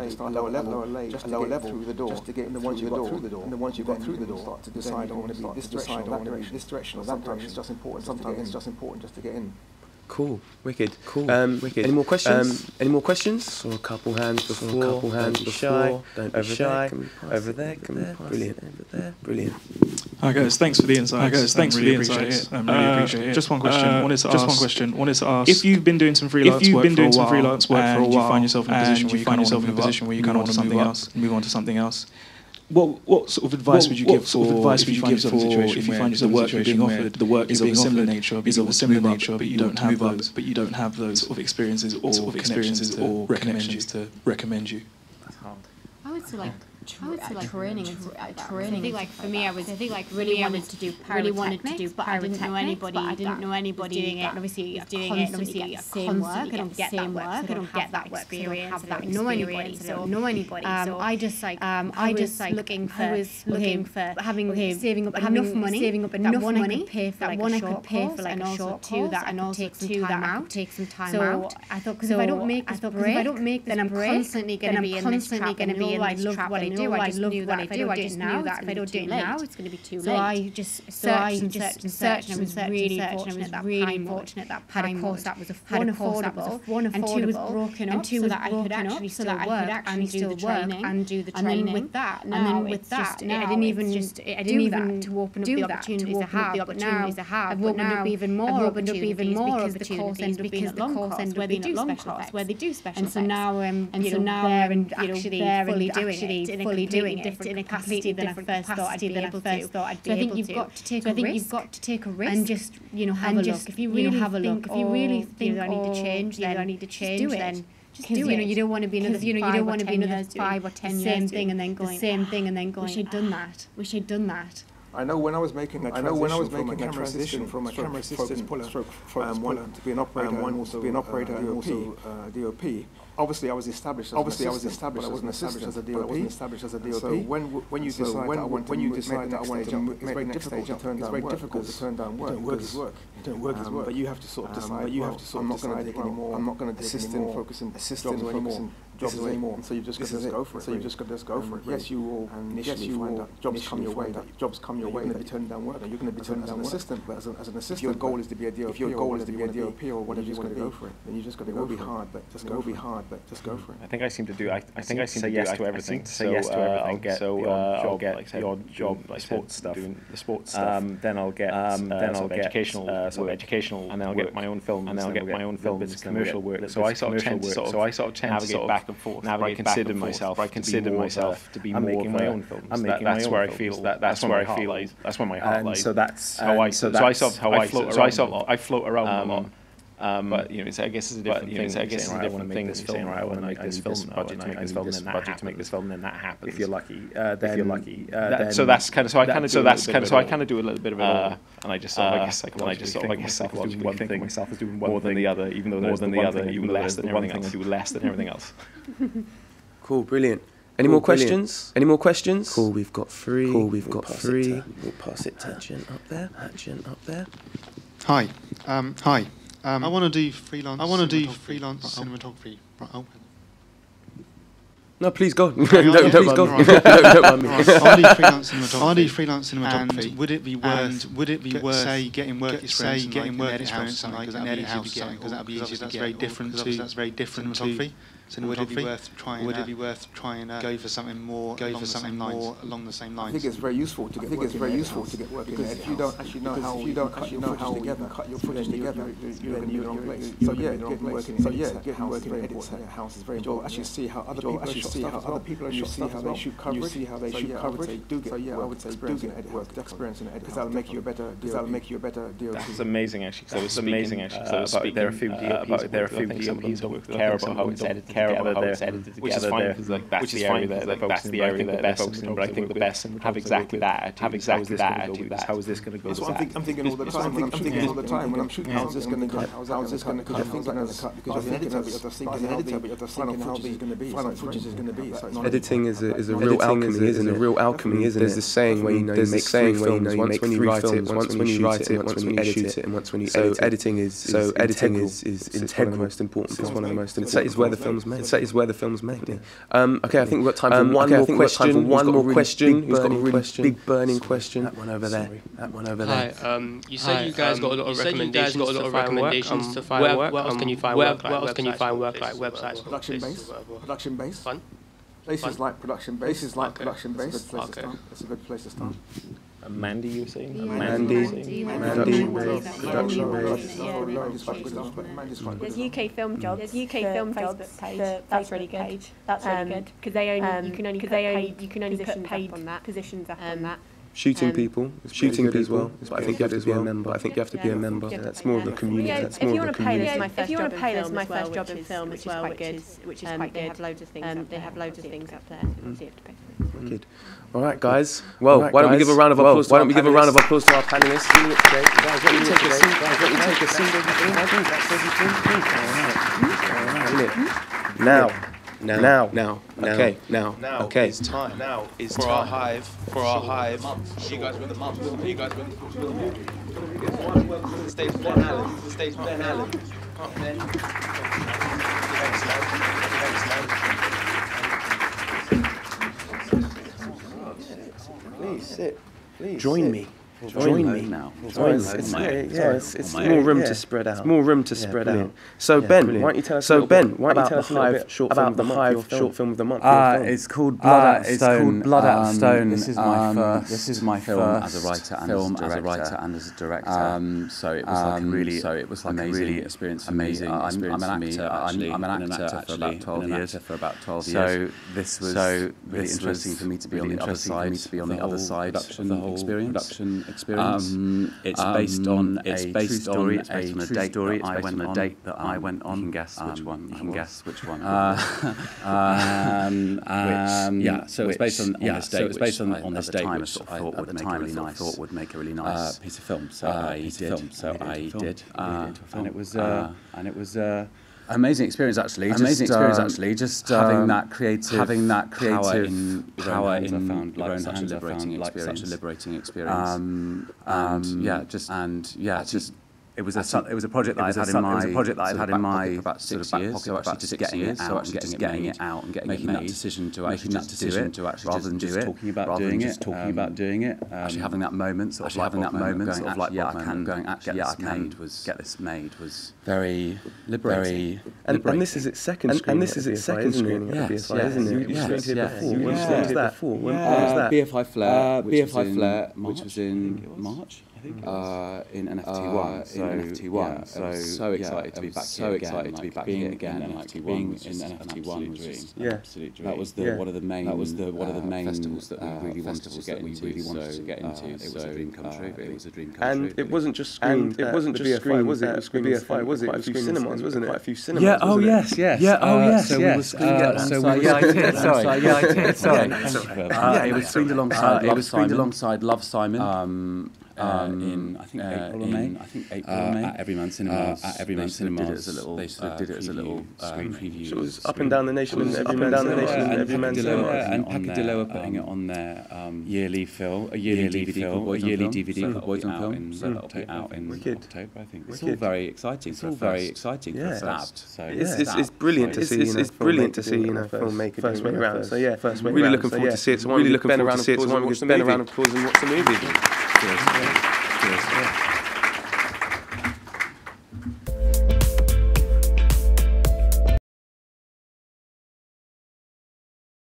level, just through the door, just to get in. The ones you got through the door, and the ones you got through the door, start to decide I want to be this direction or that direction. It's just important. Sometimes it's just important just to get in. Cool, wicked. Any more questions? Saw a couple hands before. Don't be shy. Over there. Brilliant. Hi guys, thanks for the insight. Really appreciate it. Just one question. Wanted to ask. If you've been doing some freelance work for a while, and you find yourself in a position where you kind of want to move on to something else. What sort of advice would you give? If you find yourself in a situation where the work you're being offered, is of a similar nature, but you don't have those sort of experiences or connections to recommend you? That's hard. I would say training. I think like for me, I really wanted to do pyrotechnics, but I didn't know anybody doing it. Obviously, doing it. Obviously, same work. I don't get that work. I don't get that experience. I don't know anybody. So I just looking for saving up enough money that one I could pay for like a short course, and also take some time out. So I thought because if I don't make this break, then I'm constantly going to be in this trap. I love what I do. do. I just knew that if I don't do it now, if I don't do it now, it's going to be too late. So I just searched and searched, and I was really fortunate that had a course that was affordable, and two was broken up so that I could actually still work and do the training and do the training. And then with that, I didn't even to open up the opportunities I have, but now I've opened up even more opportunities because the course ended up being at long course where they do special effects. And so now I'm there and actually fully doing it in a completely different capacity than I first thought I'd be able to. So I think you've got to take a risk and just have a look. If you really think I need to change, then just do it. Because you don't want to be another 5 or 10 years same thing and then going wish I'd done that. I know when I was making a transition from a camera assistant one to be an operator and also DOP. Obviously, I was established as but I wasn't established as a DOP. So when you decide that I want to make the next stage, it's very difficult to turn down work. It don't work as work. But you have to sort of decide. I'm not going to take anymore. I'm not going to focusing jobs anymore. So you've just got to go for it. Yes, you will initially find out jobs come your way. You're going to be turning down work. You're going to be turning down assistant. But as an assistant, your goal is to be a DOP. If your goal is to be a DOP or whatever, you just got to go for it. Then you just got to go. It will be hard, but just go for it. I think I seem to do. I think I seem to say yes to everything. I'll get the odd job, like sports stuff, doing the sports stuff. Then I'll get educational, and then I'll get my own film, and then I'll get my own film business commercial work. So I sort of tend to navigate back and forth. I consider myself to be more making my own films. That's where I feel that's where my heart lies. So that's how I float around a lot. But I guess it's a different thing. I want to make this film. I want to make this film. Budget to make this film, and budget to make this film, and then that happens. If you're lucky, so that's kind of. So I kind of do a little bit of it all, and I just sort of, I guess psychologically doing one thing. Myself is doing more than the other, even though there's even less than everything else. Do less than everything else. Cool, brilliant. Any more questions? Cool, we've got three. We'll pass it to Jen up there. Hi. I want to do freelance cinematography. Oh. No, please go. Don't mind me. I'll do freelance cinematography. Would it be worth say getting work experience in like an edit house or something? Because that'd be easier. That's very different to cinematography. Would it be worth trying go for something more along the same lines? I think it's very useful to get work because if you don't actually know how you cut your footage together, you're in the wrong place. So getting work in edits at house is very important. Actually see how other people shoot stuff as well. You see how they shoot coverage. They do get I would say do get edit work experience in edit because that'll make you a better DOP. That's amazing actually. So it's amazing actually. There are a few DOPs who care about how it's edited. Which is fine because that's the area that they're focusing on. But I think the best have exactly that attitude. How is this going to go? That's what I'm thinking all the time. When I'm shooting, how's this going to cut? How's this going to cut? Things like that cut because you're an editor, but you're thinking how the final footage is going to be. Editing is a real alchemy, isn't it? There's this saying where you make three films. Once when you write it, once when you write it, once when you edit it, and once when you edit it. So editing is integral. It's one of the most important. It's one of the most important. It's where the film's made. It's where the film's made. Okay, I think we've got time for one more question. Who's got a really big burning question? That one over there. Hi. You said you guys got a lot of recommendations to find work. Where else can you find work? Like websites? Production base. Fun. Places like production base. That's a good place to start. Mandy, you were saying? Production base. There's UK film jobs. That's really good. Because they only you can only put paid positions up on that. Shooting people as well. But I think you have to be a member. That's more of the community. If you want to pay this, my first job in film as well, which is quite good. They have loads of things up there. So you have to pay for it. Wicked. All right, guys. Well, why don't we give a round of applause? To our panelists? Guys, let me take a seat. All right. Now. Okay. It's time. Now is for our hive. You guys with the mum. Stay Ben Allen. Sit. Please. Join me. Join me now. It's more room to spread out. It's more room to spread out. So Ben, why don't you tell us about the Hive short film of the month? It's called Blood Out of Stone. This is my film as a writer and as a director. So it was like a really amazing experience for me. I'm an actor for about 12 years. So this was really interesting for me to be on the other side of the whole production experience. It's based on a true story. It's based on a date that I went on. You can guess which one. So it's based on this date. So it's based on this date, which I thought would make a really nice piece of film. So I did, and it was amazing experience actually. Just having that creative power in your own hands. I found like such a liberating experience. It was a project that I had in my about 6 years. So actually just getting it out and making that decision to actually just do it, rather than just talking about doing it. Actually having that moment, I can get this made was very liberating. And this is its second screening. Yes, isn't it? You screened here before. When was that? When was that? BFI Flare, which was in March. In NFT1, so I was so excited to be back here again, and like being in NFT1 was just an absolute dream. That was one of the main festivals that we really wanted to get into. It was a dream come true. And it wasn't just screened. It wasn't just BFI, was it? It was screened BFI, was it? Quite a few cinemas, wasn't it? Quite a few cinemas. Yeah. Oh yes. So we were screened. It was screened alongside Love, Simon. In I think April or May. At Everyman Cinemas. They did it as a little screen preview. So it was up and down the nation and Everyman Cinemas. And Packadillo were putting it on their yearly DVD for Boys on Film. So that'll be out in October, I think. It's all very exciting. For Stabbed. It's brilliant to see. It's brilliant to see. Filmmaker first way around. So really looking forward to see it. So really looking forward to see it. So why don't we give Ben a round of applause and watch the movie? Cheers.